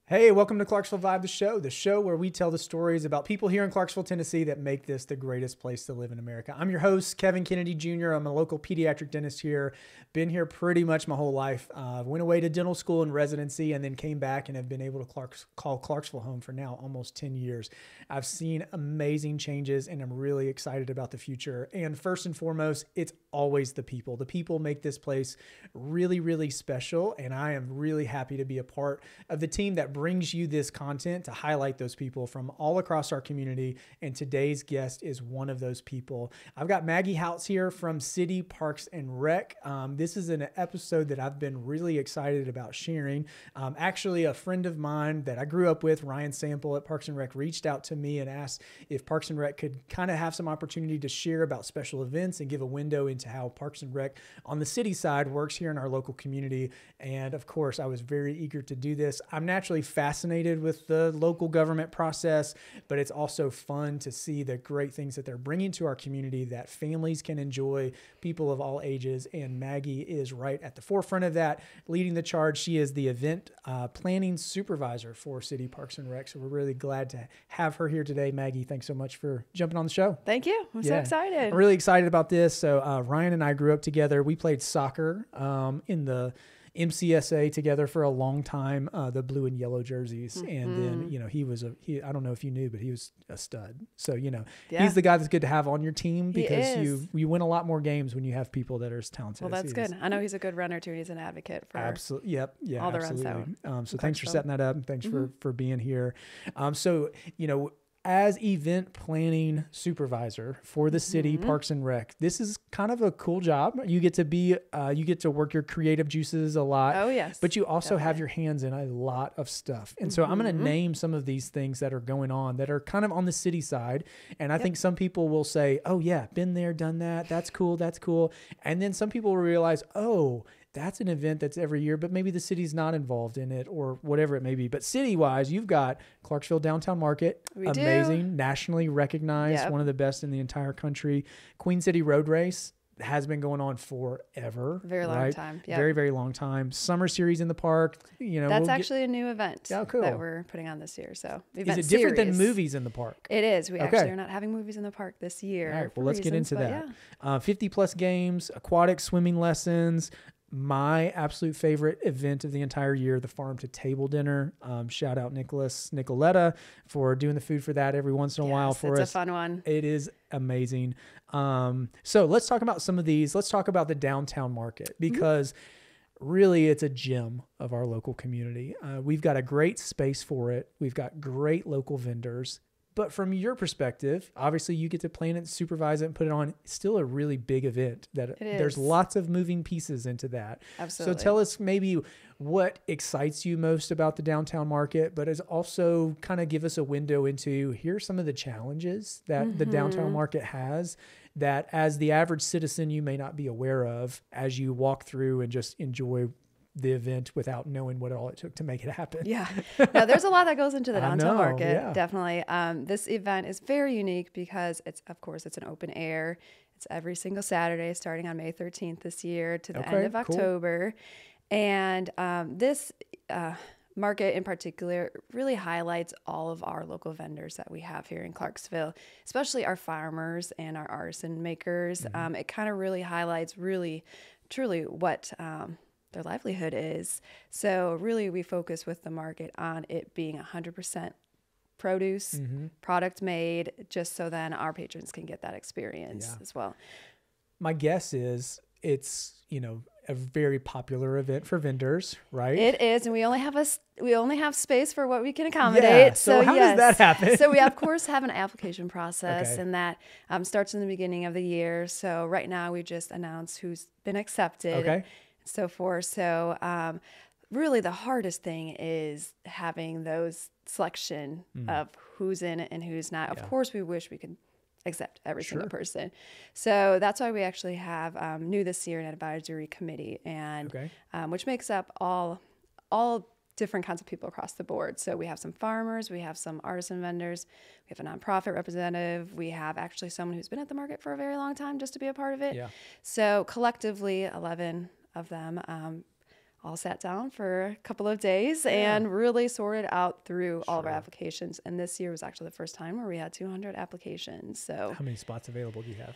Hey, welcome to Clarksville Vibe the show where we tell the stories about people here in Clarksville, Tennessee that make this the greatest place to live in America. I'm your host, Kevin Kennedy Jr. I'm a local pediatric dentist here. Been here pretty much my whole life. Went away to dental school and residency and then came back and have been able to call Clarksville home for now almost 10 years. I've seen amazing changes and I'm really excited about the future. And first and foremost, it's always the people. The people make this place really, really special. And I am really happy to be a part of the team that brings you this content to highlight those people from all across our community. And today's guest is one of those people. I've got Maggie Houts here from City Parks and Rec. This is an episode that I've been really excited about sharing. Actually, a friend of mine that I grew up with, Ryan Sample at Parks and Rec, reached out to me and asked if Parks and Rec could kind of have some opportunity to share about special events and give a window into how Parks and Rec on the city side works here in our local community. And of course, I was very eager to do this. I'm naturally fascinated with the local government process, but it's also fun to see the great things that they're bringing to our community that families can enjoy, people of all ages. And Maggie is right at the forefront of that, leading the charge. She is the event planning supervisor for City Parks and Rec. So we're really glad to have her here today. Maggie, thanks so much for jumping on the show. Thank you. I'm so excited. I'm really excited about this. So Ryan and I grew up together. We played soccer in the MCSA together for a long time, the blue and yellow jerseys. Mm-hmm. And then, I don't know if you knew, but he was a stud. So, he's the guy that's good to have on your team because you win a lot more games when you have people that are as talented. Well, that's good. I know he's a good runner too. He's an advocate for absolutely. Yep. Yeah. All the absolutely. runs. So thanks for setting that up and thanks for being here. As event planning supervisor for the city Parks and Rec, this is kind of a cool job. You get to work your creative juices a lot. Oh yes. But you also have your hands in a lot of stuff. And so I'm going to name some of these things that are going on that are kind of on the city side. And I think some people will say, oh yeah, been there, done that. That's cool. That's cool. And then some people will realize, oh, that's an event that's every year, but maybe the city's not involved in it or whatever it may be. But city-wise, you've got Clarksville Downtown Market, amazing, nationally recognized, one of the best in the entire country. Queen City Road Race has been going on forever. Very long time. Yep. Very, very long time. Summer series in the park. That's actually a new event that we're putting on this year. So is it different than movies in the park? It is. We actually are not having movies in the park this year. All right. Well, let's get into that. 50 plus games, aquatic swimming lessons. My absolute favorite event of the entire year, the farm to table dinner. Shout out Nicoletta for doing the food for that every once in a while for us. It's a fun one. It is amazing. So let's talk about some of these. Let's talk about the downtown market because really it's a gem of our local community. We've got a great space for it. We've got great local vendors. But from your perspective, obviously you get to plan it, supervise it, and put it on. It's still a really big event. There's lots of moving pieces into that. Absolutely. So tell us maybe what excites you most about the downtown market, but is also kind of give us a window into here's some of the challenges that the downtown market has that as the average citizen you may not be aware of as you walk through and just enjoy the event without knowing what all it took to make it happen. Yeah. No, there's a lot that goes into the downtown market. Definitely. This event is very unique because it's an open air. It's every single Saturday starting on May 13th this year to the end of October. And this market in particular really highlights all of our local vendors that we have here in Clarksville, especially our farmers and our artisan makers. It kind of really highlights truly what their livelihood is. So really we focus with the market on it being 100% produce, product made, just so then our patrons can get that experience as well. My guess is it's, a very popular event for vendors, right? It is, and we only have space for what we can accommodate. Yeah. So how does that happen? So we of course have an application process, and that starts in the beginning of the year. So right now we just announced who's been accepted. And so forth. So really the hardest thing is having those selection of who's in it and who's not. Of course, we wish we could accept every single person. So that's why we actually have new this year an advisory committee, and which makes up all different kinds of people across the board. So we have some farmers, we have some artisan vendors, we have a nonprofit representative, we have actually someone who's been at the market for a very long time just to be a part of it. So collectively 11 of them all sat down for a couple of days and really sorted out through all of our applications. And this year was actually the first time where we had 200 applications. So how many spots available do you have?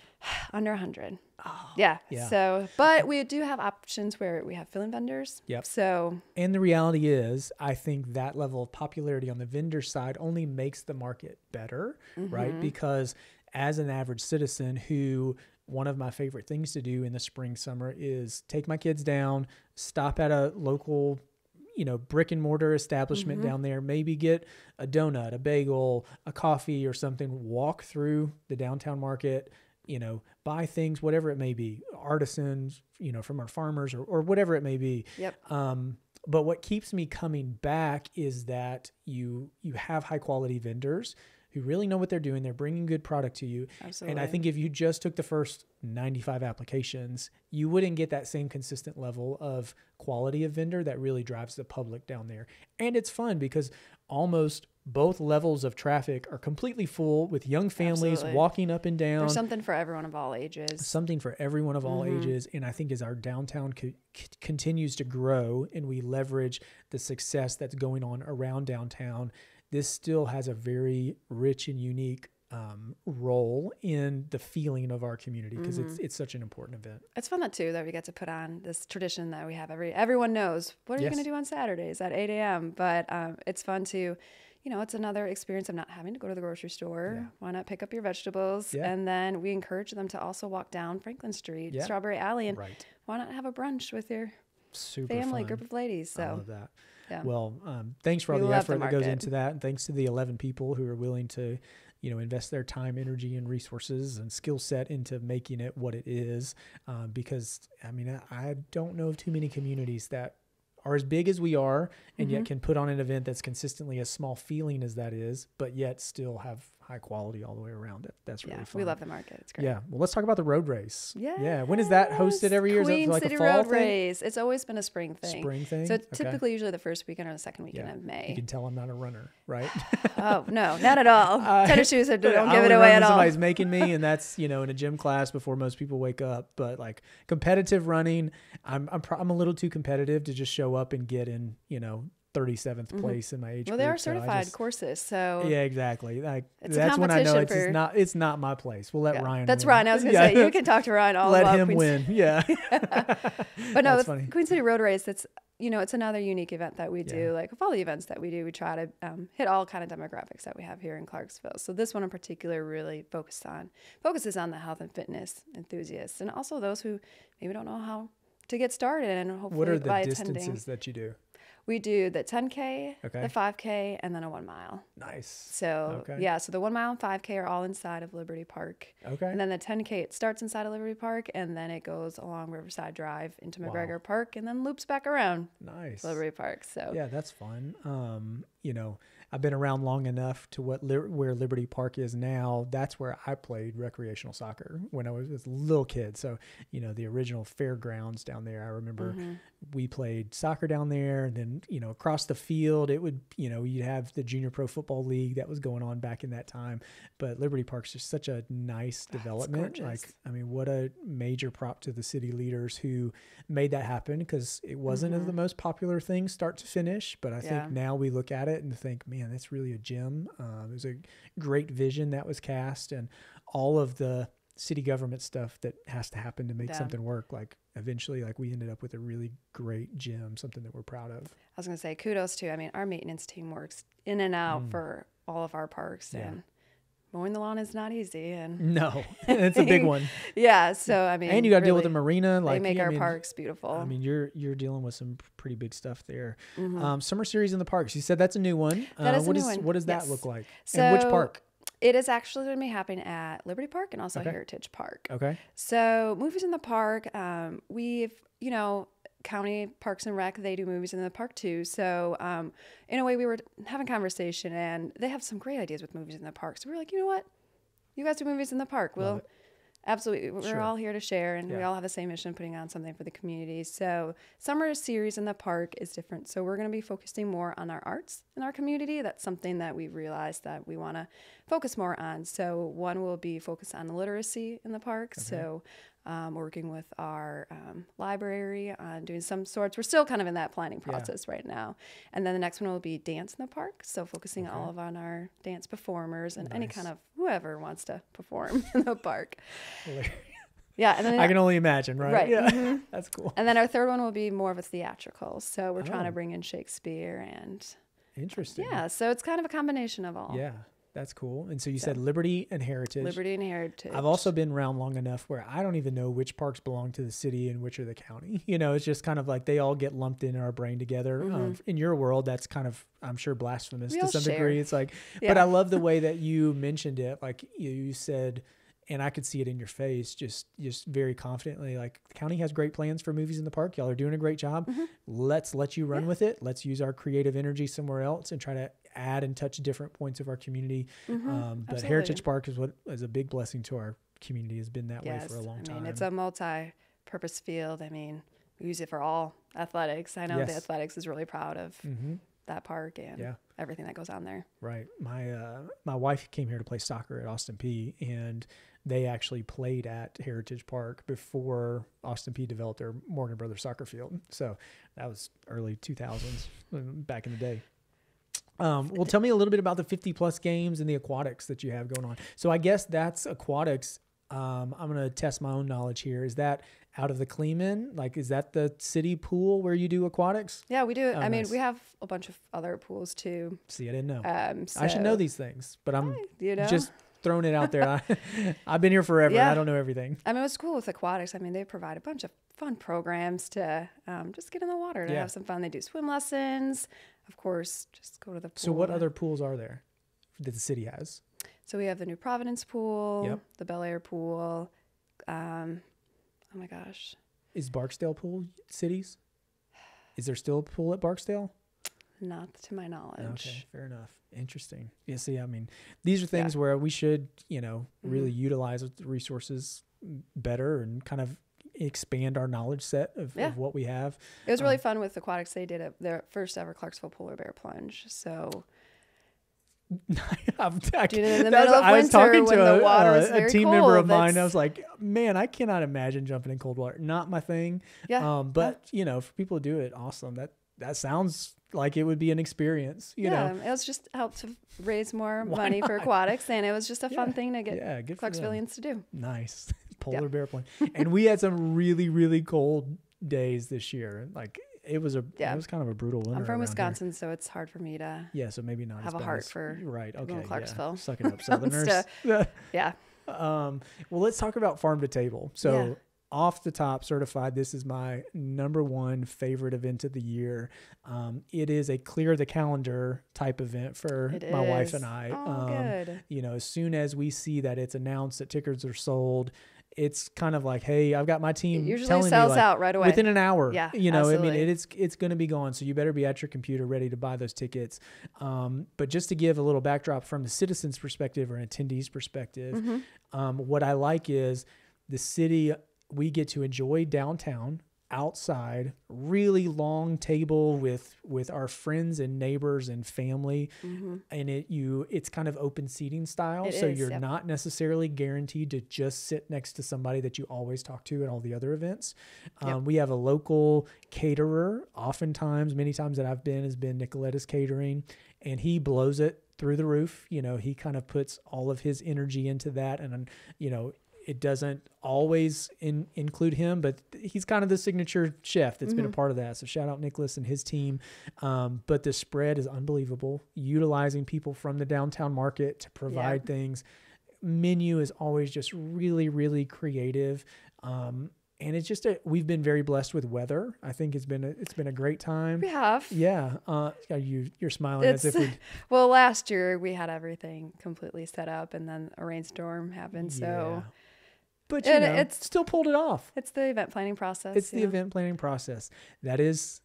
Under 100. Oh, yeah. So, but we do have options where we have fill-in vendors. Yep. So, and the reality is, I think that level of popularity on the vendor side only makes the market better, right? Because as an average citizen who, one of my favorite things to do in the spring, summer is take my kids down, stop at a local, brick and mortar establishment down there, maybe get a donut, a bagel, a coffee or something, walk through the downtown market, buy things, whatever it may be, artisans, from our farmers or whatever it may be. Yep. But what keeps me coming back is that you have high quality vendors who really know what they're doing. They're bringing good product to you. Absolutely. And I think if you just took the first 95 applications, you wouldn't get that same consistent level of quality of vendor that really drives the public down there. And it's fun because almost both levels of traffic are completely full with young families walking up and down. There's something for everyone of all ages. Something for everyone of all ages. And I think as our downtown continues to grow and we leverage the success that's going on around downtown, this still has a very rich and unique role in the feeling of our community because it's such an important event. It's fun that we get to put on this tradition that we have. Everyone knows what are you going to do on Saturdays at 8 a.m. But it's fun to, it's another experience of not having to go to the grocery store. Yeah. Why not pick up your vegetables? Yeah. And then we encourage them to also walk down Franklin Street, Strawberry Alley, and why not have a brunch with your family, group of ladies? So. I love that. Yeah. Well, thanks for all the effort that goes into that. And thanks to the 11 people who are willing to, invest their time, energy, and resources and skill set into making it what it is. Because, I don't know of too many communities that are as big as we are and yet can put on an event that's consistently as small feeling as that is, but yet still have high quality all the way around it. That's really fun. We love the market. It's great. Yeah. Well, let's talk about the road race. Yeah. When is that hosted every year? Queen is it like City a fall Road Race. It's always been a spring thing. Spring thing? So it's typically usually the first weekend or the second weekend of May. You can tell I'm not a runner, right? Oh, no, not at all. Tennis shoes don't give it away at all. Somebody's making me, and that's, in a gym class before most people wake up. But like competitive running, I'm a little too competitive to just show up and get in, 37th place in my age group. Well, they are certified courses, so yeah, exactly. Like that's when I know it's not my place. We'll let Ryan. That's win. Ryan. I was gonna say you can talk to Ryan all about. Let him win. Yeah. But no, the Queen City Road Race. That's it's another unique event that we do. Like with all the events that we do, we try to hit all kind of demographics that we have here in Clarksville. So this one in particular really focuses on the health and fitness enthusiasts and also those who maybe don't know how to get started. And hopefully, what are the distances that you do? We do the 10K, the 5K, and then a 1 mile. Nice. So, so the 1 mile and 5K are all inside of Liberty Park. Okay. And then the 10K, it starts inside of Liberty Park, and then it goes along Riverside Drive into McGregor Park, and then loops back around. Nice. Liberty Park. So yeah, that's fun. I've been around long enough to where Liberty Park is now. That's where I played recreational soccer when I was a little kid. So, the original fairgrounds down there, I remember we played soccer down there, and then, across the field, it would, you'd have the Junior Pro Football League that was going on back in that time. But Liberty Park's just such a nice development. What a major prop to the city leaders who made that happen, because it wasn't the most popular thing start to finish. But I think now we look at it and think, man, that's really a gem. It was a great vision that was cast, and all of the city government stuff that has to happen to make something work. Like eventually, we ended up with a really great gym, something that we're proud of. I was going to say kudos to, our maintenance team works in and out for all of our parks, and mowing the lawn is not easy. And no, it's a big one. Yeah. So, and you got to deal with the marina. They make our parks beautiful. You're dealing with some pretty big stuff there. Summer series in the parks. You said that's a new one. That is a new one. What does that look like? And which park? It is actually going to be happening at Liberty Park and also Heritage Park. Okay. So movies in the park, we've, county parks and rec, they do movies in the park too. So in a way, we were having a conversation, and they have some great ideas with movies in the park. So we were like, you know what? You guys do movies in the park. Well, absolutely. We're all here to share, and we all have the same mission, putting on something for the community. So summer series in the park is different. So we're going to be focusing more on our arts in our community. That's something that we've realized that we want to focus more on. So one will be focused on literacy in the park. So working with our library on doing some sorts. We're still kind of in that planning process right now. And then the next one will be dance in the park. So focusing all of on our dance performers and any kind of whoever wants to perform in the park. Yeah, and then I can only imagine, right? Right. Yeah, that's cool. And then our third one will be more of a theatrical. So we're trying to bring in Shakespeare and interesting. Yeah, so it's kind of a combination of all. Yeah, that's cool. And so you said Liberty and Heritage. Liberty and Heritage. I've also been around long enough where I don't even know which parks belong to the city and which are the county. You know, it's just kind of like they all get lumped in our brain together. In your world, that's kind of, I'm sure, blasphemous to some degree. It's like, but I love the way that you mentioned it. Like you said, and I could see it in your face, just very confidently, like, the county has great plans for movies in the park. Y'all are doing a great job. Let's let you run with it. Let's use our creative energy somewhere else and try to add and touch different points of our community. But Heritage Park is a big blessing to our community, has been that way for a long time. I mean, it's a multi-purpose field. I mean, we use it for all athletics. I know the athletics is really proud of that park and everything that goes on there. Right. My wife came here to play soccer at Austin Peay, and they actually played at Heritage Park before Austin Peay developed their Morgan Brothers soccer field. So that was early 2000s, back in the day. Well, tell me a little bit about the 50 plus games and the aquatics that you have going on. So I guess that's aquatics. I'm going to test my own knowledge here. Is that out of the Kleeman? Like, is that the city pool where you do aquatics? Yeah, we do. I mean, we have a bunch of other pools too. See, I didn't know. I should know these things, but I'm just throwing it out there. I've been here forever. And I don't know everything. I mean, what's cool with aquatics, I mean, they provide a bunch of fun programs to just get in the water, to have some fun. They do swim lessons. Of course, just go to the pool. So what other pools are there that the city has? So we have the New Providence pool, the Bel Air pool. Oh my gosh. Is Barksdale pool cities? Is there still a pool at Barksdale? Not to my knowledge. Okay, fair enough. Interesting. Yeah, see, I mean, these are things where we should, really utilize the resources better and kind of expand our knowledge set of what we have. It was really fun with aquatics. They did their first ever Clarksville polar bear plunge. So I was talking to a team member of mine. I was like, man, I cannot imagine jumping in cold water. Not my thing. But for people to do it, awesome. That sounds like it would be an experience. You know, it was just helped to raise more money for aquatics, and it was just a fun thing to get Clarksvillians to do. Nice. Polar bear plunge. And we had some really, really cold days this year. Like, it was kind of a brutal winter. I'm from Wisconsin, so it's hard for me to so maybe not have a heart for Clarksville. Suck it up, Southerners. Well, let's talk about farm to table. So off the top, certified, this is my number one favorite event of the year. It is a clear the calendar type event for my wife and I. Good. As soon as we see that it's announced that tickets are sold, it's kind of like, hey, I've got my team. It usually sells out right away within an hour. Yeah, absolutely. I mean, it's going to be gone. So you better be at your computer ready to buy those tickets. But just to give a little backdrop from the citizens' perspective or an attendees' perspective, what I like is the city. We get to enjoy downtown, outside, really long table with our friends and neighbors and family, and it's kind of open seating style. You're not necessarily guaranteed to just sit next to somebody that you always talk to at all the other events. We have a local caterer. Oftentimes, many times that I've been has been Nicoletta's Catering, and he blows it through the roof. He kind of puts all of his energy into that, and it doesn't always include him, but he's kind of the signature chef that's been a part of that. So shout out Nicholas and his team. But the spread is unbelievable. Utilizing people from the downtown market to provide things. Menu is always just really, really creative. And it's just we've been very blessed with weather. I think it's been a great time. We have. Yeah. You're smiling as if we. Well, last year we had everything completely set up, and then a rainstorm happened. So. But it's still pulled it off. It's the event planning process. It's the event planning process. That is,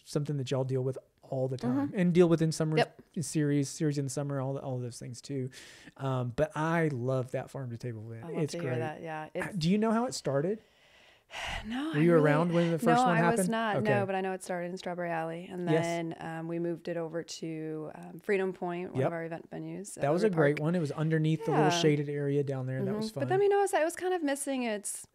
something that y'all deal with all the time and deal with in summer series in the summer, all those things too. But I love that farm to table event. It's great. Hear that. Yeah. Do you know how it started? No. Were you around when the first one happened? No, I was not. Okay. No, but I know it started in Strawberry Alley, and then we moved it over to Freedom Point, one of our event venues. That was a great one. It was underneath the little shaded area down there. That was fun. But then it was kind of missing its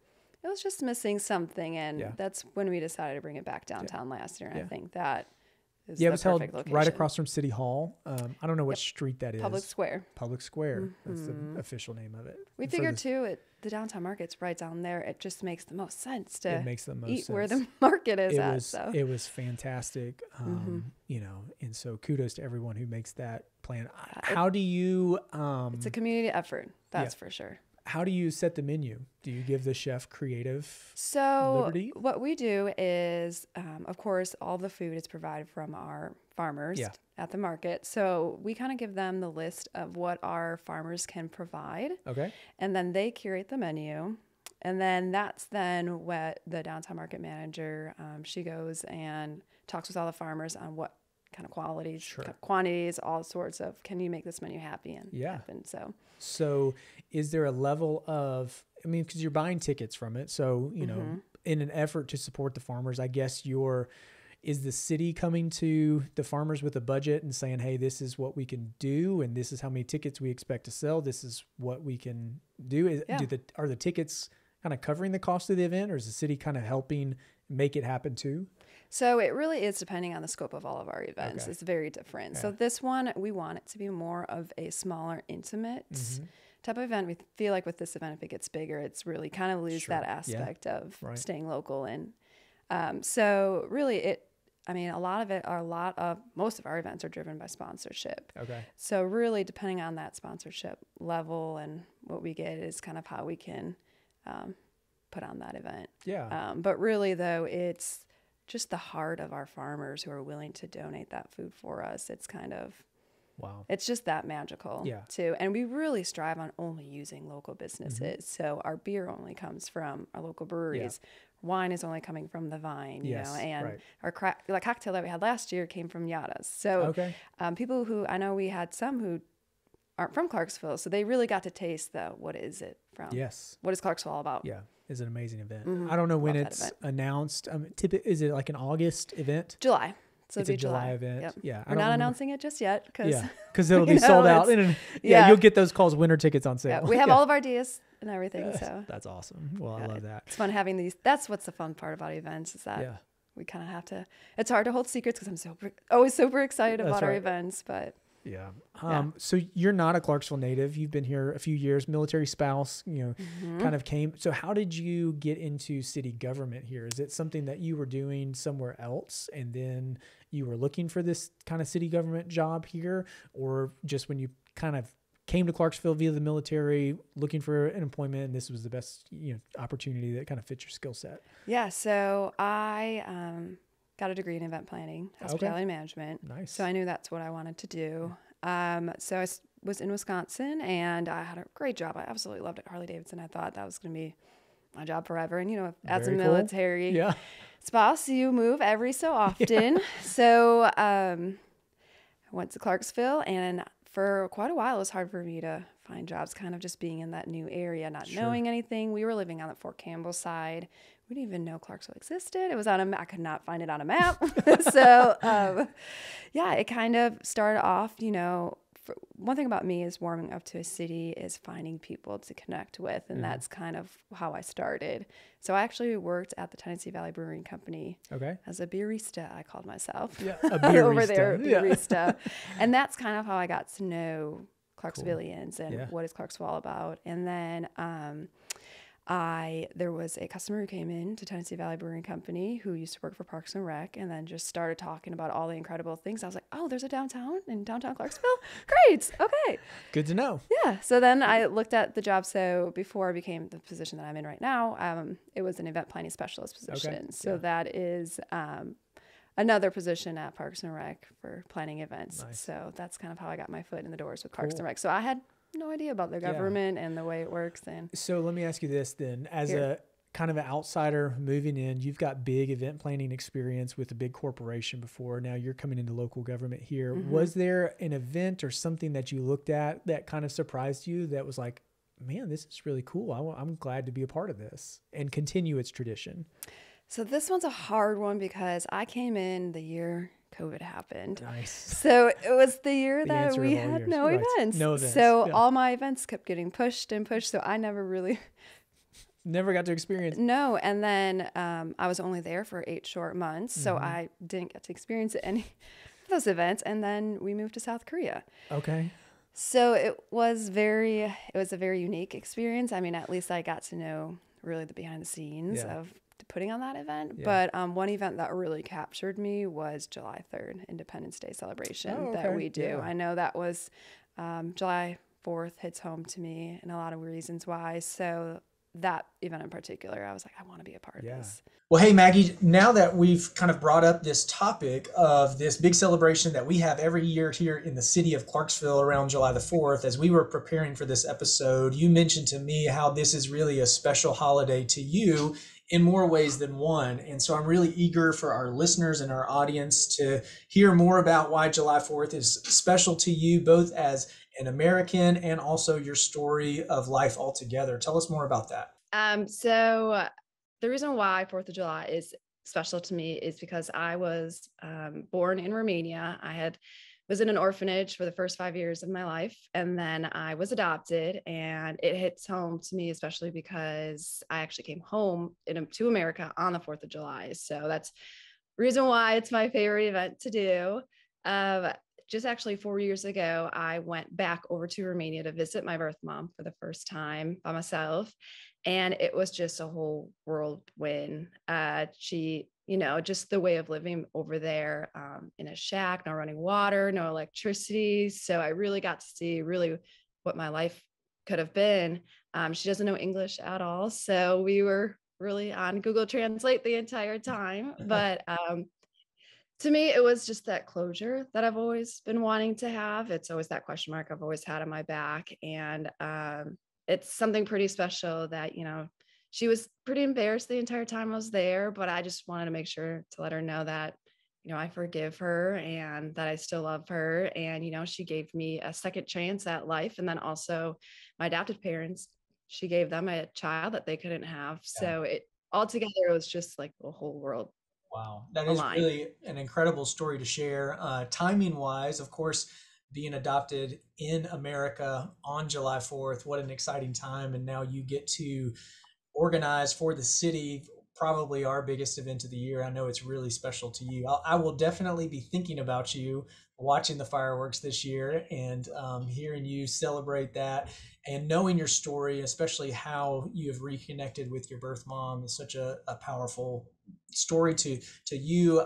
it was just missing something. And that's when we decided to bring it back downtown last year. And I think that is the it was held location. right across from City Hall. I don't know what street that is. Public Square. Public Square. That's the official name of it. We figured too, the downtown market's right down there. It just makes the most sense to eat where the market is at. It was fantastic, you know, and so kudos to everyone who makes that plan. How do you... it's a community effort, that's for sure. How do you set the menu? Do you give the chef creative liberty? What we do is, of course, all the food is provided from our farmers at the market. So we kind of give them the list of what our farmers can provide. Okay. And then they curate the menu. And then that's then what the downtown market manager, she goes and talks with all the farmers on what kind of qualities, quantities, all sorts of, can you make this menu happy and happen? So is there a level of, I mean, because you're buying tickets from it. So, you know, in an effort to support the farmers, I guess is the city coming to the farmers with a budget and saying, hey, this is what we can do, and this is how many tickets we expect to sell. This is what we can do. Are the tickets kind of covering the cost of the event, or is the city kind of helping make it happen too? So it really is depending on the scope of all of our events. It's very different. So this one, we want it to be more of a smaller, intimate type of event. We feel like with this event, if it gets bigger, it's really kind of lose that aspect of staying local. And so really most of our events are driven by sponsorship. Okay. So really depending on that sponsorship level and what we get is kind of how we can put on that event. Yeah. But really though, it's just the heart of our farmers who are willing to donate that food for us. It's kind of, it's just that magical too. And we really strive on only using local businesses. So our beer only comes from our local breweries. Wine is only coming from the vine, you know, and our cocktail that we had last year came from Yada's. So people who, I know we had some who aren't from Clarksville, so they really got to taste what is it from? Yes. What is Clarksville all about? Yeah. It's an amazing event. I don't know when it's announced. Is it like an August event? July. So it's a July event. Yep. Yeah. We're not announcing it just yet because it'll be sold out. You'll get those calls winter tickets on sale. Yeah, we have all of our ideas and everything. So that's awesome. Well, I love that. It's fun having these. That's what's the fun part about events is that we kind of have to. It's hard to hold secrets because I'm always super excited about our events, but. Yeah. So you're not a Clarksville native. You've been here a few years, military spouse, you know, kind of came. So how did you get into city government here? Is it something that you were doing somewhere else and then you were looking for this kind of city government job here, or just when you kind of came to Clarksville via the military looking for an employment and this was the best, you know, opportunity that kind of fits your skill set? Yeah. So I, got a degree in event planning, hospitality management. Nice. So I knew that's what I wanted to do. So I was in Wisconsin and I had a great job. I absolutely loved it. Harley Davidson. I thought that was going to be my job forever. And, you know, as a military spouse, you move every so often. So I went to Clarksville, and for quite a while, it was hard for me to find jobs, kind of just being in that new area, not knowing anything. We were living on the Fort Campbell side. We didn't even know Clarksville existed. It was on I could not find it on a map. So, it kind of started off, you know, one thing about me is warming up to a city is finding people to connect with. And that's kind of how I started. So I actually worked at the Tennessee Valley Brewing Company as a beerista, I called myself. Yeah, a beerista. Over there, beerista. And that's kind of how I got to know Clarksvillians and what is Clarksville all about. And then there was a customer who came in to Tennessee Valley Brewing Company who used to work for Parks and Rec, and then just started talking about all the incredible things. I was like, oh, there's a downtown in downtown Clarksville? Great. Okay. Good to know. Yeah. So then I looked at the job. So before I became the position that I'm in right now, it was an event planning specialist position. Okay. So that is another position at Parks and Rec for planning events. Nice. So that's kind of how I got my foot in the doors with Parks and Rec. So I had no idea about the government and the way it works. And so let me ask you this then, as a kind of an outsider moving in, you've got big event planning experience with a big corporation before. Now you're coming into local government here. Was there an event or something that you looked at that kind of surprised you that was like, man, this is really cool. I'm glad to be a part of this and continue its tradition? So this one's a hard one because I came in the year COVID happened. Nice. So it was the year that we had no events. No events. So all my events kept getting pushed and pushed. So I never really, never got to experience. No. And then I was only there for 8 short months. So I didn't get to experience any of those events. And then we moved to South Korea. Okay. So it was a very unique experience. I mean, at least I got to know really the behind the scenes of putting on that event. Yeah. But one event that really captured me was July 3rd, Independence Day celebration that we do. Yeah. I know that was July 4th hits home to me and a lot of reasons why. So that event in particular, I was like, I want to be a part of this. Well, hey, Maggie, now that we've kind of brought up this topic of this big celebration that we have every year here in the city of Clarksville around July the 4th, as we were preparing for this episode, you mentioned to me how this is really a special holiday to you in more ways than one. And so I'm really eager for our listeners and our audience to hear more about why July 4th is special to you, both as an American and also your story of life altogether. Tell us more about that. So the reason why 4th of July is special to me is because I was born in Romania. Was in an orphanage for the first 5 years of my life. And then I was adopted, and it hits home to me, especially because I actually came home to America on the 4th of July. So that's the reason why it's my favorite event to do. Just actually 4 years ago, I went back over to Romania to visit my birth mom for the first time by myself. And it was just a whole whirlwind. She, just the way of living over there in a shack, no running water, no electricity. So I really got to see really what my life could have been. She doesn't know English at all. So we were really on Google Translate the entire time. But to me, it was just that closure that I've always been wanting to have. It's always that question mark I've always had on my back. And it's something pretty special that, she was pretty embarrassed the entire time I was there, but I just wanted to make sure to let her know that, I forgive her and that I still love her. And, she gave me a second chance at life. And then also my adopted parents, she gave them a child that they couldn't have. Yeah. So it was just like the whole world. Wow. That is really an incredible story to share. Timing wise, of course, being adopted in America on July 4th, what an exciting time. And now you get to organize for the city, probably our biggest event of the year. I know it's really special to you. I will definitely be thinking about you watching the fireworks this year and hearing you celebrate that and knowing your story, especially how you have reconnected with your birth mom, is such a powerful story to you.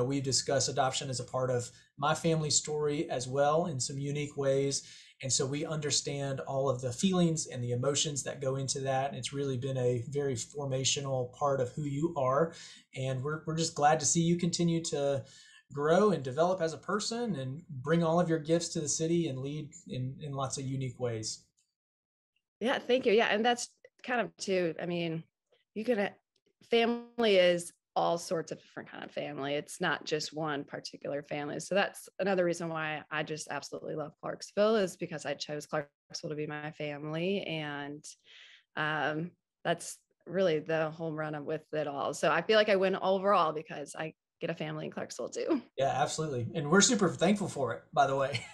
We've discussed adoption as a part of my family story as well in some unique ways. And so we understand all of the feelings and the emotions that go into that. And it's really been a very formational part of who you are. And we're just glad to see you continue to grow and develop as a person and bring all of your gifts to the city and lead in lots of unique ways. Yeah, thank you. Yeah. And that's kind of too, family is all sorts of different kind of family. It's not just one particular family. So that's another reason why I just absolutely love Clarksville, is because I chose Clarksville to be my family. And that's really the home run with it all. So I feel like I win overall because I get a family in Clarksville too. Yeah, absolutely. And we're super thankful for it, by the way.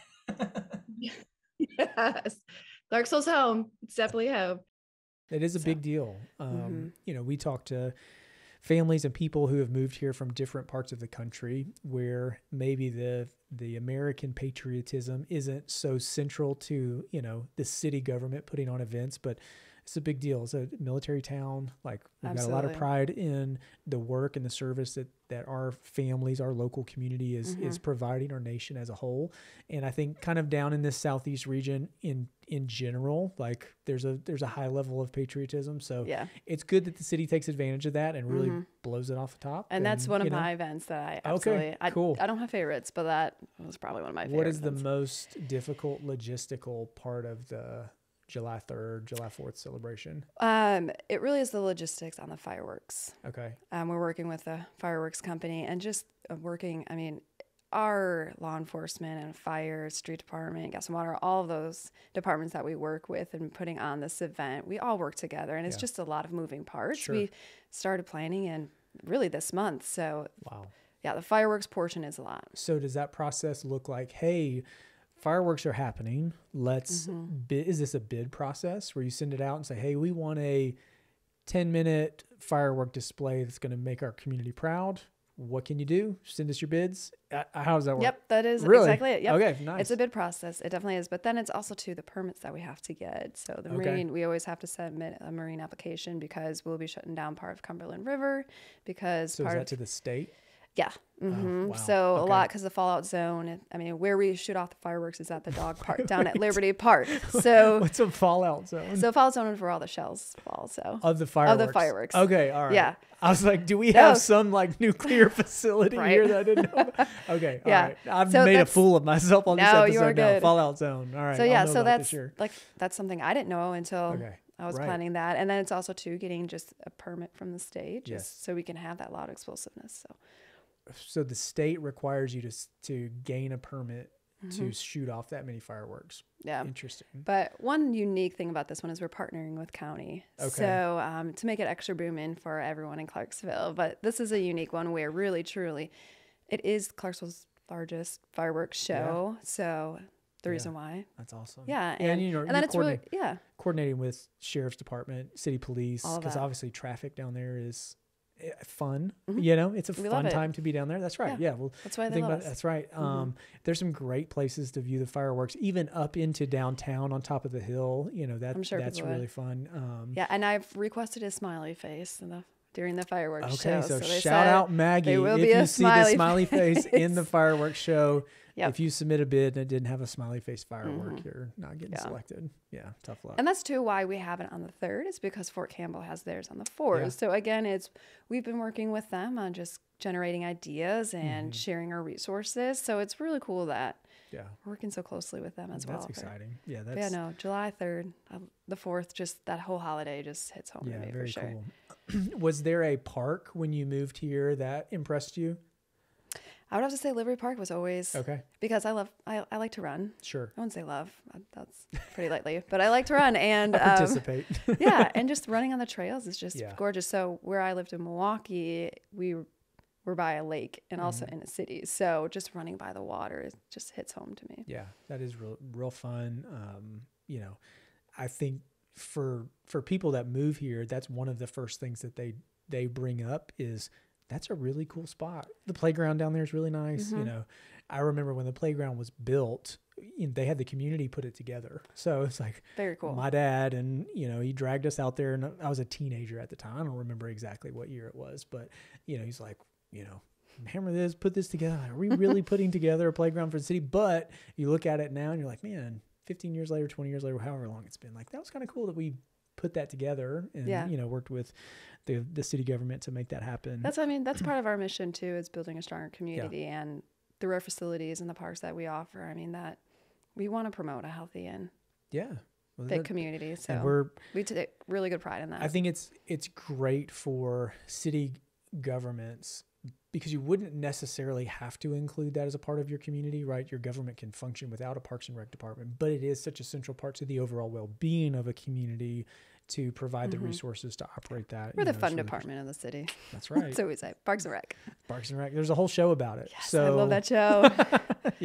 Yes. Clarksville's home. It's definitely home. It is a big deal. We talk to families and people who have moved here from different parts of the country where maybe the American patriotism isn't so central to, the city government putting on events, but it's a big deal. It's a military town. Like we've got a lot of pride in the work and the service that our families, our local community is providing our nation as a whole. And I think kind of down in this Southeast region in general, like there's a high level of patriotism. So it's good that the city takes advantage of that and really blows it off the top. And that's one of my events that I absolutely, cool. I don't have favorites, but that was probably one of my favorites. What is the most difficult logistical part of the July 3rd, July 4th celebration? It really is the logistics on the fireworks. Okay. We're working with a fireworks company and just our law enforcement and fire, street department, gas and water, all of those departments that we work with and putting on this event, we all work together, and it's just a lot of moving parts. Sure. We started planning in really this month. So wow. Yeah, the fireworks portion is a lot. So does that process look like, hey, fireworks are happening. Is this a bid process where you send it out and say, hey, we want a 10-minute firework display that's going to make our community proud. What can you do? Send us your bids. How does that work? Yep, that is really? Exactly it. Yep. Okay, nice. It's a bid process. It definitely is. But then it's also the permits that we have to get. So the marine, we always have to submit a marine application because we'll be shutting down part of Cumberland River because so is that to the state? Yeah. Mm-hmm. Oh, wow. So a lot because the fallout zone, I mean, where we shoot off the fireworks is at the dog park down at Liberty Park. So what's a fallout zone? So fallout zone is where all the shells fall. So of the fireworks. Of the fireworks. Okay. All right. Yeah. I was like, do we have some like nuclear facility here that I didn't know about? Okay. All right. I've made a fool of myself on this episode you are good. now. Fallout zone. All right. So yeah, so that's something I didn't know until I was planning that. And then it's also getting just a permit from the state just so we can have that loud explosiveness. So the state requires you to gain a permit to shoot off that many fireworks. Yeah. Interesting. But one unique thing about this one is we're partnering with county. Okay. So to make it extra booming for everyone in Clarksville. But this is a unique one where really, truly, it is Clarksville's largest fireworks show. Yeah. So the reason why. That's awesome. Yeah. And then it's really, coordinating with sheriff's department, city police, because obviously traffic down there is fun. It's a fun time to be down there. That's right. Yeah. Well, that's why they love us. That's right. There's some great places to view the fireworks, even up into downtown on top of the hill. That's really fun. And I've requested a smiley face during the fireworks show. Okay, so shout out Maggie. If you see the smiley face in the fireworks show, if you submit a bid and it didn't have a smiley face firework, you're not getting selected. Yeah, tough luck. And that's too why we have it on the 3rd. It's because Fort Campbell has theirs on the 4th. Yeah. So again, we've been working with them on just generating ideas and sharing our resources. So it's really cool that we're working so closely with them as well. That's exciting. Yeah, July 3rd, the 4th, just that whole holiday just hits home to me for sure. Cool. Was there a park when you moved here that impressed you? I would have to say Liberty Park was always because I like to run. Sure. I wouldn't say love. That's pretty lightly, but I like to run and participate. and just running on the trails is just gorgeous. So where I lived in Milwaukee, we were by a lake and also in a city. So just running by the water just hits home to me. Yeah, that is real fun. I think for people that move here, that's one of the first things that they bring up is that's a really cool spot. The playground down there is really nice. I remember when the playground was built, they had the community put it together. So it's like very cool. My dad and, he dragged us out there, and I was a teenager at the time. I don't remember exactly what year it was, but he's like, hammer this, put this together. Are we really putting together a playground for the city? But you look at it now and you're like, man, 15 years later, 20 years later, however long it's been, like that was kind of cool that we put that together and worked with the city government to make that happen. That's part of our mission too, is building a stronger community and through our facilities and the parks that we offer. That we want to promote a healthy and fit community. So we take really good pride in that. I think it's great for city governments because you wouldn't necessarily have to include that as a part of your community, right? Your government can function without a Parks and Rec department, but it is such a central part to the overall well-being of a community to provide the resources to operate that. We're the fun department of the city. That's right. That's what we say. Parks and Rec. Parks and Rec. There's a whole show about it. Yes, I love that show.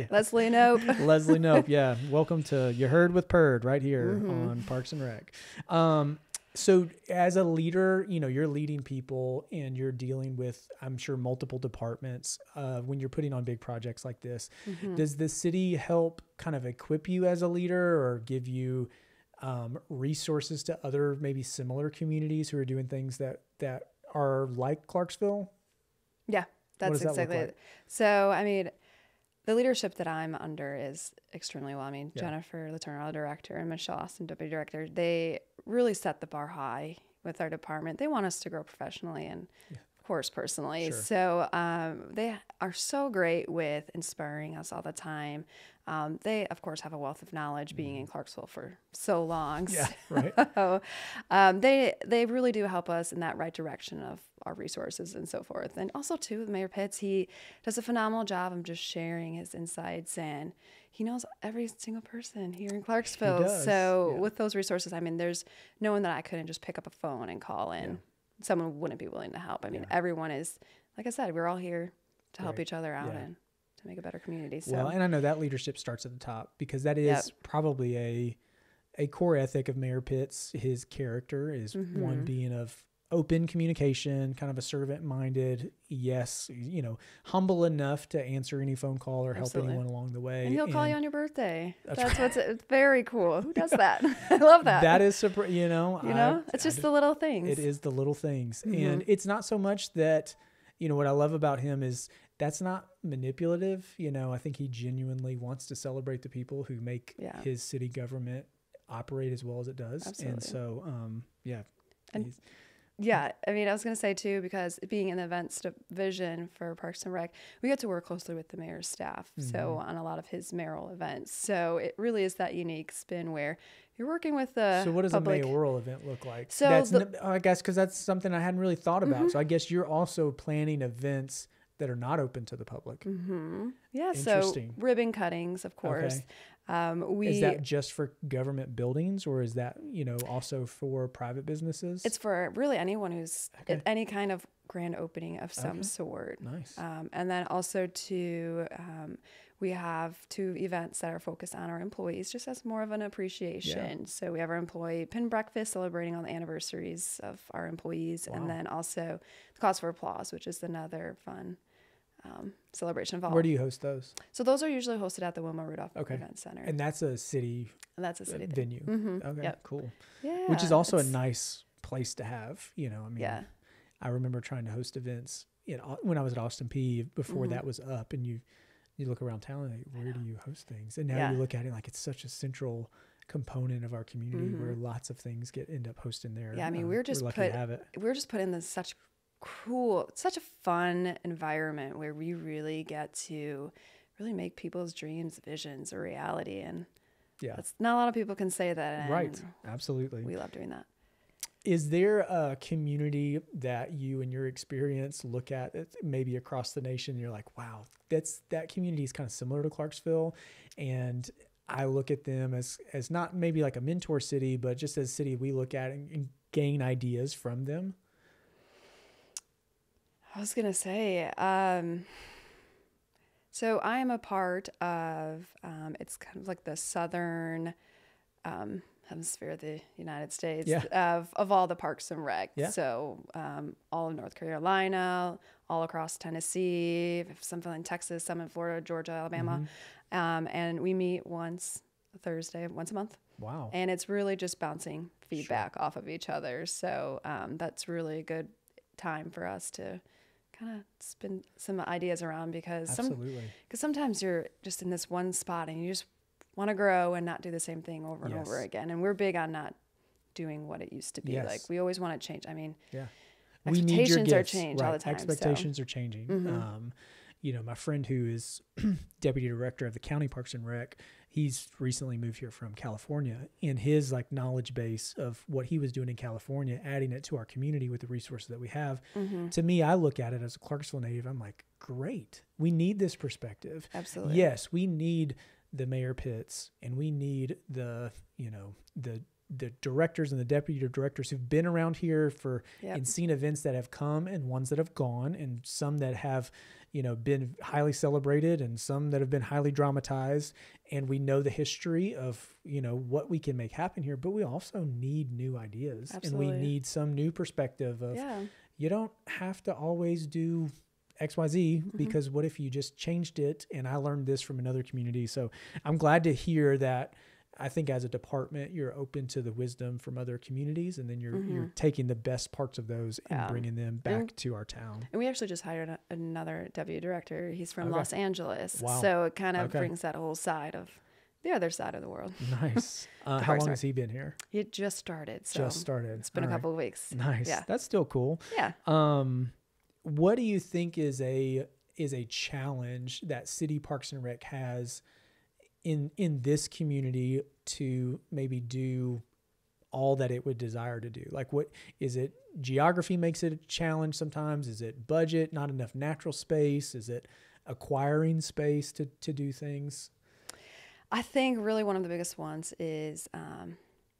Leslie Knope. Leslie Knope. Yeah. Welcome to You Heard with Perd right here on Parks and Rec. So as a leader, you're leading people and you're dealing with, I'm sure, multiple departments when you're putting on big projects like this. Does the city help kind of equip you as a leader or give you resources to other maybe similar communities who are doing things that are like Clarksville? Yeah, that's exactly it. So, the leadership that I'm under is extremely well. Jennifer Letourneau, our director, and Michelle Austin, deputy director, they really set the bar high with our department. They want us to grow professionally and, of course, personally. Sure. So they are so great with inspiring us all the time. They, of course, have a wealth of knowledge being in Clarksville for so long. Yeah, right. So they really do help us in that right direction of our resources and so forth. And also, too, with Mayor Pitts, he does a phenomenal job of just sharing his insights, and he knows every single person here in Clarksville. He does. So with those resources, there's no one that I couldn't just pick up a phone and call in. Yeah. Someone wouldn't be willing to help. Everyone is, like I said, we're all here to help each other out and to make a better community. So. Well, and I know that leadership starts at the top because that is probably a core ethic of Mayor Pitt's, his character is one being of open communication, kind of a servant-minded, yes, humble enough to answer any phone call or help anyone along the way. And he'll call you on your birthday. It's very cool. Who does that? I love that. That is, it's just the little things. It is the little things. And it's not so much that, what I love about him is that's not manipulative. I think he genuinely wants to celebrate the people who make his city government operate as well as it does. Absolutely. And so, I was going to say too, because being in the events division for Parks and Rec, we get to work closely with the mayor's staff. So on a lot of his mayoral events. So it really is that unique spin where you're working with the So what does public. A mayoral event look like? So I guess because that's something I hadn't really thought about. So I guess you're also planning events that are not open to the public. Yeah. So ribbon cuttings, of course. Okay. Is that just for government buildings, or is that, also for private businesses? It's for really anyone who's at any kind of grand opening of some sort. Nice. And then also we have 2 events that are focused on our employees, just as more of an appreciation. So we have our employee pin breakfast celebrating all the anniversaries of our employees. Wow. And then also the cause for applause, which is another fun celebration of all. Where do you host those? So those are usually hosted at the Wilma Rudolph Event Center. And that's a city venue. Okay, cool. Yeah. Which is also a nice place to have, I remember trying to host events when I was at Austin P before that was up, and you look around town and where do you host things? And now you look at it like it's such a central component of our community where lots of things end up hosted there. Yeah, we're just put in this such a fun environment where we really get to really make people's dreams, visions a reality. And that's not a lot of people can say that. Right. Absolutely. We love doing that. Is there a community that you, in your experience, look at maybe across the nation, and you're like, wow, that community is kind of similar to Clarksville, and I look at them as not maybe like a mentor city, but just as a city we look at and gain ideas from them? I was going to say, so I am a part of, it's kind of like the southern hemisphere of the United States of all the Parks and Rec. Yeah. So all of North Carolina, all across Tennessee, some in Texas, some in Florida, Georgia, Alabama. And we meet once a month. Wow. And it's really just bouncing feedback off of each other. So that's really a good time for us to kind of spin some ideas around, because sometimes you're just in this one spot and you just want to grow and not do the same thing over and over again. And we're big on not doing what it used to be. Yes. Like we always want to change. Expectations are changed all the time. Expectations are changing. My friend who is deputy director of the county Parks and Rec, he's recently moved here from California, and his knowledge base of what he was doing in California, adding it to our community with the resources that we have. To me, I look at it as a Clarksville native. I'm like, great. We need this perspective. Absolutely. Yes, we need the Mayor Pitts, and we need the directors and the deputy directors who've been around here and seen events that have come and ones that have gone, and some that have been highly celebrated and some that have been highly dramatized. And we know the history of what we can make happen here, but we also need new ideas. Absolutely. And we need some new perspective of you don't have to always do XYZ, because what if you just changed it? And I learned this from another community. So I'm glad to hear that. I think as a department, you're open to the wisdom from other communities, and then you're taking the best parts of those and bringing them back to our town. And we actually just hired another deputy director. He's from Los Angeles. Wow. So it kind of brings that whole side of the other side of the world. Nice. How long has he been here? He just started. So it's been a couple of weeks. Nice. Yeah. That's still cool. Yeah. What do you think is a challenge that City Parks and Rec has in this community to maybe do all that it would desire to do? Like, what is it? Geography makes it a challenge sometimes. Is it budget, not enough natural space? Is it acquiring space to do things? I think really one of the biggest ones is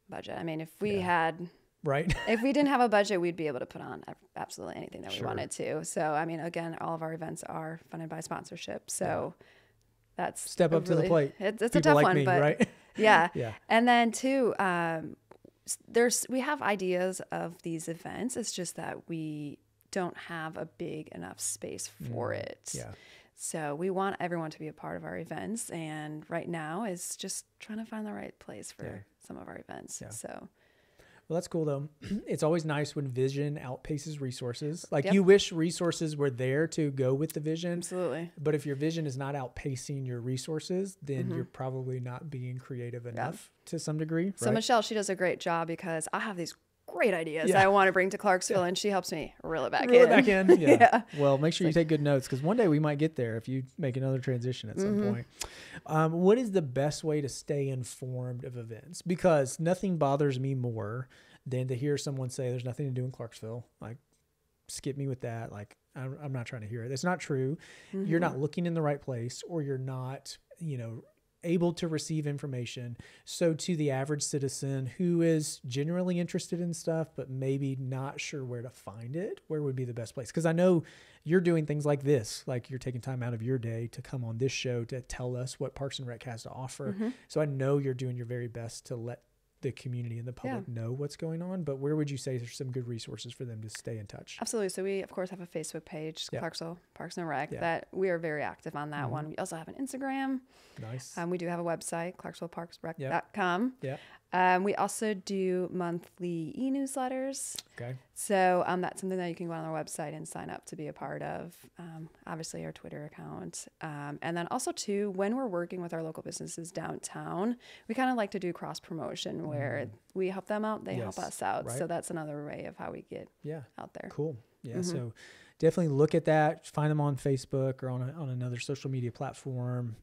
budget. If we had... Right. If we didn't have a budget, we'd be able to put on absolutely anything that we wanted to. So, again, all of our events are funded by sponsorship. So that's step up to the plate. It's a tough one, but right? Yeah. Yeah. And then too, we have ideas of these events. It's just that we don't have a big enough space for it. Yeah. So we want everyone to be a part of our events. And right now is just trying to find the right place for some of our events. Yeah. So. Well, that's cool though. It's always nice when vision outpaces resources. Like you wish resources were there to go with the vision. Absolutely. But if your vision is not outpacing your resources, then you're probably not being creative enough to some degree. So right? Michelle, she does a great job because I have these great ideas I want to bring to Clarksville, and she helps me reel it back in. Yeah. Well, make sure you take good notes because one day we might get there if you make another transition at some point. What is the best way to stay informed of events? Because nothing bothers me more than to hear someone say there's nothing to do in Clarksville. Like, skip me with that. Like, I'm not trying to hear it. It's not true. You're not looking in the right place, or you're not, able to receive information. So to the average citizen who is generally interested in stuff, but maybe not sure where to find it, where would be the best place? Because I know you're doing things like this, like you're taking time out of your day to come on this show to tell us what Parks and Rec has to offer. So I know you're doing your very best to let the community and the public know what's going on, but where would you say there's some good resources for them to stay in touch? Absolutely. So we, of course, have a Facebook page, Clarksville Parks and Rec, that we are very active on that one. We also have an Instagram. Nice. We do have a website, clarksvilleparksrec.com. We also do monthly e-newsletters. Okay. So that's something that you can go on our website and sign up to be a part of. Obviously, our Twitter account. And then also, too, when we're working with our local businesses downtown, we kind of like to do cross-promotion where we help them out, they help us out. Right. So that's another way of how we get out there. Cool. Yeah. So definitely look at that. Find them on Facebook or on another social media platform.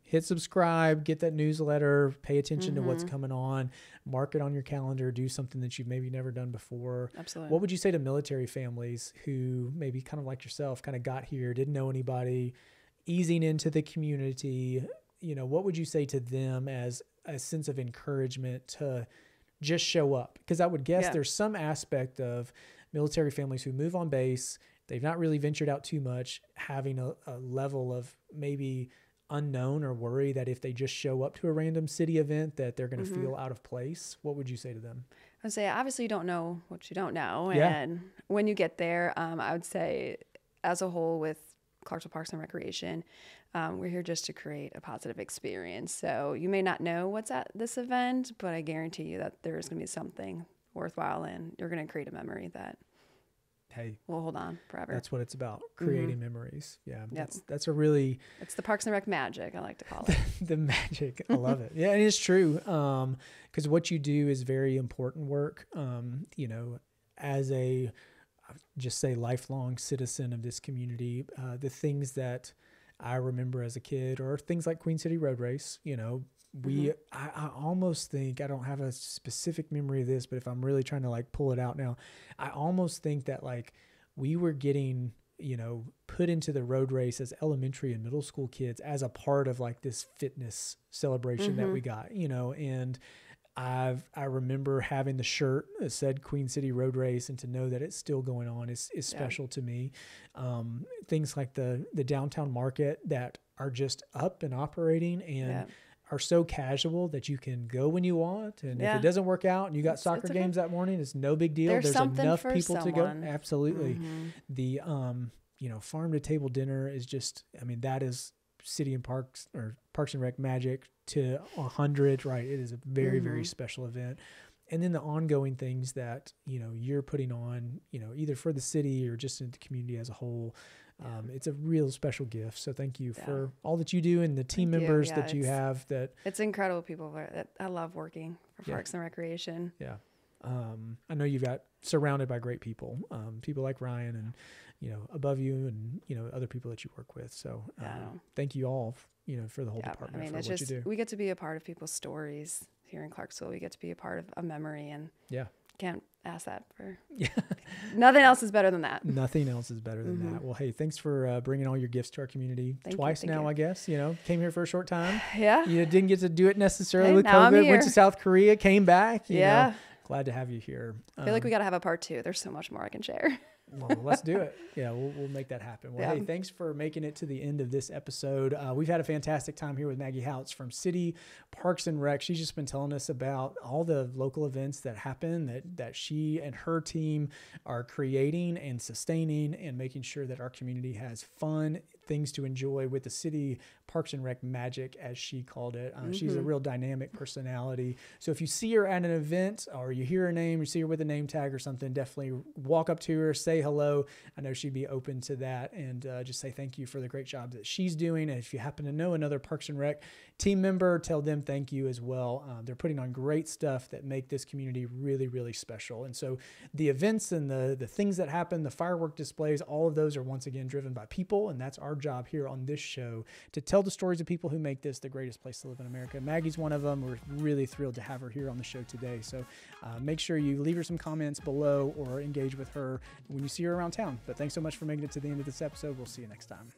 Hit subscribe, get that newsletter, pay attention to what's coming on, mark it on your calendar, do something that you've maybe never done before. Absolutely. What would you say to military families who maybe kind of like yourself, kind of got here, didn't know anybody, easing into the community? What would you say to them as a sense of encouragement to just show up? Because I would guess there's some aspect of military families who move on base, they've not really ventured out too much, having a level of maybe unknown or worry that if they just show up to a random city event that they're going to feel out of place. What would you say to them? I'd say obviously you don't know what you don't know. And when you get there, I would say as a whole with Clarksville Parks and Recreation, we're here just to create a positive experience. So you may not know what's at this event, but I guarantee you that there's going to be something worthwhile and you're going to create a memory that we'll hold on forever. That's what it's about, creating memories. Yeah, that's a really... It's the Parks and Rec magic, I like to call it. The magic. I love it. Yeah, and it's true. Because what you do is very important work. As a, just say, lifelong citizen of this community, the things that I remember as a kid are things like Queen City Road Race. I almost think, I don't have a specific memory of this, but if I'm really trying to pull it out now, I almost think that we were getting, put into the road race as elementary and middle school kids as a part of this fitness celebration that we got, and I remember having the shirt that said Queen City Road Race, and to know that it's still going on is special to me. Things like the downtown market that are just up and operating and are so casual that you can go when you want. And if it doesn't work out and you got soccer games that morning, it's no big deal. There's enough people to go. Absolutely. The, farm to table dinner is just, that is City and Parks or Parks and Rec magic to 100, right? It is a very, very special event. And then the ongoing things that, you're putting on, either for the city or just in the community as a whole. It's a real special gift. So thank you for all that you do and the team members that you have. It's incredible people that I love working for Parks and Recreation. Yeah. I know you've got surrounded by great people, people like Ryan and, above you and, other people that you work with. So thank you all, for the whole department for what you do. We get to be a part of people's stories here in Clarksville. We get to be a part of a memory and can't ask that for nothing else is better than that. Nothing else is better than that. Well, hey, thanks for bringing all your gifts to our community. Twice now, I guess. Came here for a short time. Yeah. You didn't get to do it necessarily with COVID. Went to South Korea, came back. You know, glad to have you here. I feel like we got to have a part 2. There's so much more I can share. Well, let's do it. Yeah, we'll make that happen. Well, hey, thanks for making it to the end of this episode. We've had a fantastic time here with Maggie Houts from City Parks and Rec. She's just been telling us about all the local events that happen that she and her team are creating and sustaining and making sure that our community has fun, things to enjoy with the City Parks and Rec magic, as she called it. She's a real dynamic personality. So if you see her at an event or you hear her name, you see her with a name tag or something, definitely walk up to her, say hello. I know she'd be open to that, and just say thank you for the great job that she's doing. And if you happen to know another Parks and Rec team member, tell them thank you as well. They're putting on great stuff that make this community really, really special. And so the events and the things that happen, the firework displays, all of those are once again driven by people, and that's our job here on this show to tell the stories of people who make this the greatest place to live in America. Maggie's one of them. We're really thrilled to have her here on the show today. So make sure you leave her some comments below or engage with her when you see her around town. But thanks so much for making it to the end of this episode. We'll see you next time.